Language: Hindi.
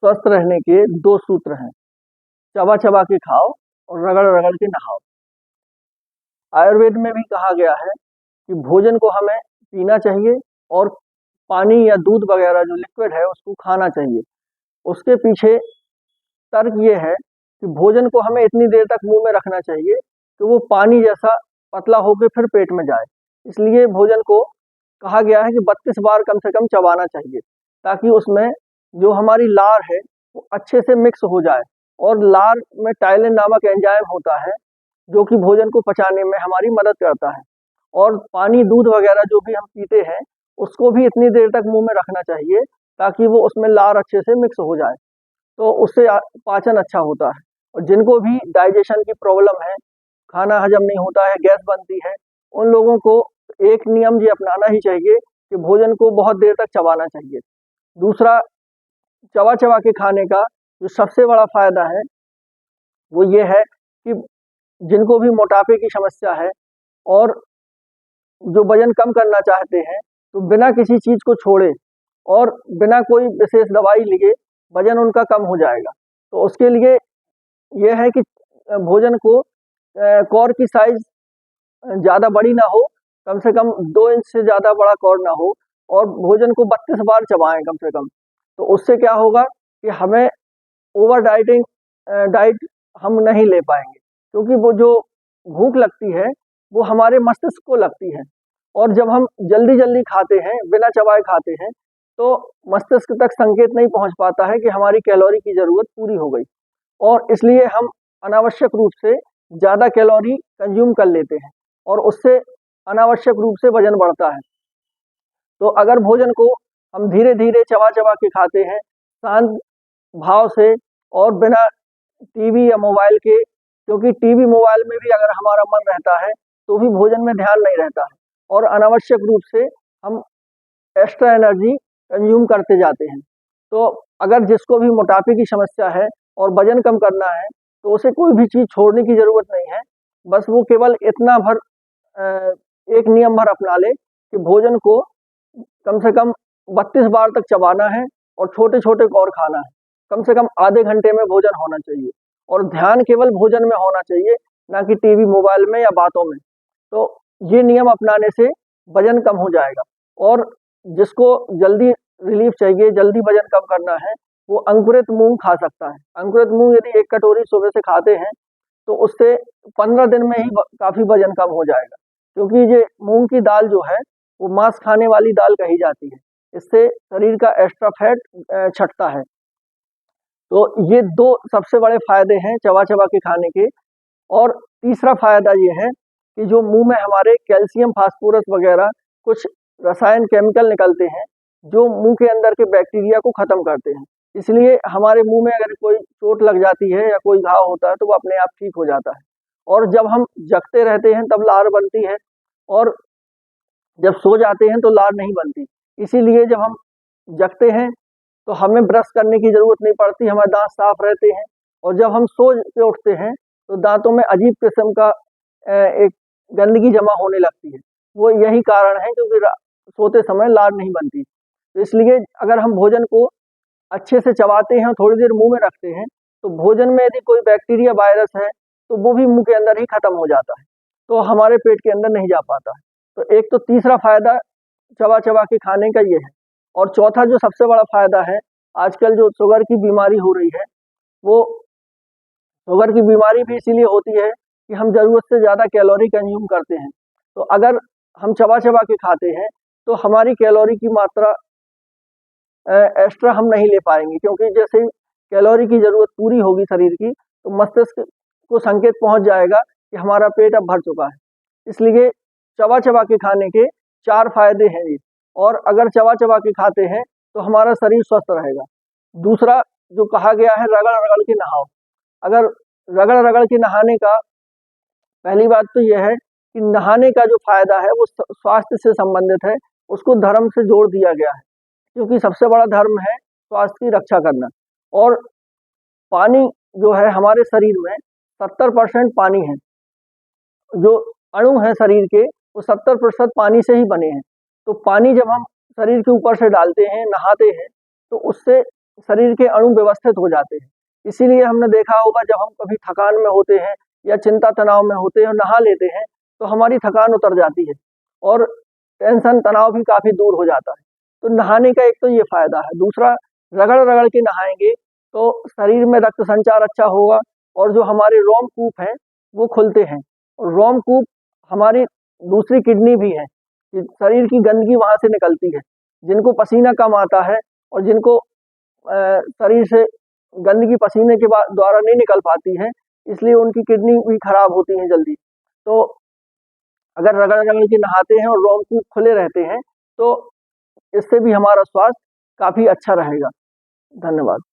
स्वस्थ रहने के दो सूत्र हैं, चबा चबा के खाओ और रगड़ रगड़ के नहाओ। आयुर्वेद में भी कहा गया है कि भोजन को हमें पीना चाहिए और पानी या दूध वगैरह जो लिक्विड है उसको खाना चाहिए। उसके पीछे तर्क ये है कि भोजन को हमें इतनी देर तक मुंह में रखना चाहिए कि वो पानी जैसा पतला होकर फिर पेट में जाए। इसलिए भोजन को कहा गया है कि 32 बार कम से कम चबाना चाहिए, ताकि उसमें जो हमारी लार है वो अच्छे से मिक्स हो जाए। और लार में टाइलिन नामक एंजाइम होता है जो कि भोजन को पचाने में हमारी मदद करता है। और पानी दूध वगैरह जो भी हम पीते हैं उसको भी इतनी देर तक मुंह में रखना चाहिए ताकि वो उसमें लार अच्छे से मिक्स हो जाए, तो उससे पाचन अच्छा होता है। और जिनको भी डाइजेशन की प्रॉब्लम है, खाना हजम नहीं होता है, गैस बनती है, उन लोगों को एक नियम ये अपनाना ही चाहिए कि भोजन को बहुत देर तक चबाना चाहिए। दूसरा, चबा चबा के खाने का जो सबसे बड़ा फायदा है वो ये है कि जिनको भी मोटापे की समस्या है और जो वजन कम करना चाहते हैं, तो बिना किसी चीज को छोड़े और बिना कोई विशेष दवाई लिए वजन उनका कम हो जाएगा। तो उसके लिए यह है कि भोजन को कौर की साइज ज़्यादा बड़ी ना हो, कम से कम 2 इंच से ज़्यादा बड़ा कौर ना हो, और भोजन को 32 बार चबाएं कम से कम। तो उससे क्या होगा कि हमें ओवर डाइटिंग डाइट हम नहीं ले पाएंगे, क्योंकि वो जो भूख लगती है वो हमारे मस्तिष्क को लगती है। और जब हम जल्दी जल्दी खाते हैं, बिना चबाए खाते हैं, तो मस्तिष्क तक संकेत नहीं पहुंच पाता है कि हमारी कैलोरी की ज़रूरत पूरी हो गई, और इसलिए हम अनावश्यक रूप से ज़्यादा कैलोरी कंज्यूम कर लेते हैं और उससे अनावश्यक रूप से वजन बढ़ता है। तो अगर भोजन को हम धीरे धीरे चबा चबा के खाते हैं, शांत भाव से और बिना टीवी या मोबाइल के, क्योंकि टीवी मोबाइल में भी अगर हमारा मन रहता है तो भी भोजन में ध्यान नहीं रहता है और अनावश्यक रूप से हम एक्स्ट्रा एनर्जी कंज्यूम करते जाते हैं। तो अगर जिसको भी मोटापे की समस्या है और वजन कम करना है, तो उसे कोई भी चीज़ छोड़ने की ज़रूरत नहीं है। बस वो केवल इतना भर एक नियम भर अपना ले कि भोजन को कम से कम 32 बार तक चबाना है और छोटे छोटे कौर खाना है। कम से कम आधे घंटे में भोजन होना चाहिए और ध्यान केवल भोजन में होना चाहिए, ना कि टीवी मोबाइल में या बातों में। तो ये नियम अपनाने से वजन कम हो जाएगा। और जिसको जल्दी रिलीफ चाहिए, जल्दी वजन कम करना है, वो अंकुरित मूंग खा सकता है। अंकुरित मूंग यदि 1 कटोरी सुबह से खाते हैं तो उससे 15 दिन में ही काफ़ी वजन कम हो जाएगा, क्योंकि ये मूंग की दाल जो है वो मांस खाने वाली दाल कही जाती है। इससे शरीर का एक्स्ट्रा फैट छटता है। तो ये दो सबसे बड़े फायदे हैं चबा चबा के खाने के। और तीसरा फायदा ये है कि जो मुंह में हमारे कैल्शियम, फास्फोरस वगैरह कुछ रसायन, केमिकल निकलते हैं जो मुंह के अंदर के बैक्टीरिया को खत्म करते हैं। इसलिए हमारे मुंह में अगर कोई चोट लग जाती है या कोई घाव होता है तो वो अपने आप ठीक हो जाता है। और जब हम जगते रहते हैं तब लार बनती है, और जब सो जाते हैं तो लार नहीं बनती। इसीलिए जब हम जगते हैं तो हमें ब्रश करने की ज़रूरत नहीं पड़ती, हमारे दांत साफ रहते हैं। और जब हम सो के उठते हैं तो दांतों में अजीब किस्म का एक गंदगी जमा होने लगती है। वो यही कारण है, क्योंकि सोते समय लार नहीं बनती। तो इसलिए अगर हम भोजन को अच्छे से चबाते हैं और थोड़ी देर मुंह में रखते हैं, तो भोजन में यदि कोई बैक्टीरिया, वायरस है, तो वो भी मुंह के अंदर ही खत्म हो जाता है, तो हमारे पेट के अंदर नहीं जा पाता है। तो एक तो तीसरा फायदा चबा चबा के खाने का ये है। और चौथा जो सबसे बड़ा फायदा है, आजकल जो शुगर की बीमारी हो रही है, वो शुगर की बीमारी भी इसीलिए होती है कि हम ज़रूरत से ज़्यादा कैलोरी कंज्यूम करते हैं। तो अगर हम चबा चबा के खाते हैं तो हमारी कैलोरी की मात्रा एक्स्ट्रा हम नहीं ले पाएंगे, क्योंकि जैसे ही कैलोरी की ज़रूरत पूरी होगी शरीर की, तो मस्तिष्क को संकेत पहुंच जाएगा कि हमारा पेट अब भर चुका है। इसलिए चबा चबा के खाने के 4 फायदे हैं ये। और अगर चबा चबा के खाते हैं तो हमारा शरीर स्वस्थ रहेगा। दूसरा जो कहा गया है, रगड़ रगड़ के नहाओ। अगर रगड़ रगड़ के नहाने का, पहली बात तो यह है कि नहाने का जो फायदा है वो स्वास्थ्य से संबंधित है, उसको धर्म से जोड़ दिया गया है, क्योंकि सबसे बड़ा धर्म है स्वास्थ्य की रक्षा करना। और पानी जो है हमारे शरीर में 70% पानी है। जो अणु है शरीर के वो 70% पानी से ही बने हैं। तो पानी जब हम शरीर के ऊपर से डालते हैं, नहाते हैं, तो उससे शरीर के अणु व्यवस्थित हो जाते हैं। इसीलिए हमने देखा होगा जब हम कभी थकान में होते हैं या चिंता तनाव में होते हैं और नहा लेते हैं तो हमारी थकान उतर जाती है और टेंशन तनाव भी काफ़ी दूर हो जाता है। तो नहाने का एक तो ये फ़ायदा है, दूसरा रगड़-रगड़ के नहाएँगे तो शरीर में रक्त संचार अच्छा होगा और जो हमारे रोमकूप हैं वो खुलते हैं और रोमकूप हमारी दूसरी किडनी भी है कि शरीर की गंदगी वहाँ से निकलती है। जिनको पसीना कम आता है और जिनको शरीर से गंदगी पसीने के द्वारा नहीं निकल पाती है, इसलिए उनकी किडनी भी खराब होती है जल्दी। तो अगर रगड़-रगड़ के नहाते हैं और रोमकूप खुले रहते हैं, तो इससे भी हमारा स्वास्थ्य काफ़ी अच्छा रहेगा। धन्यवाद।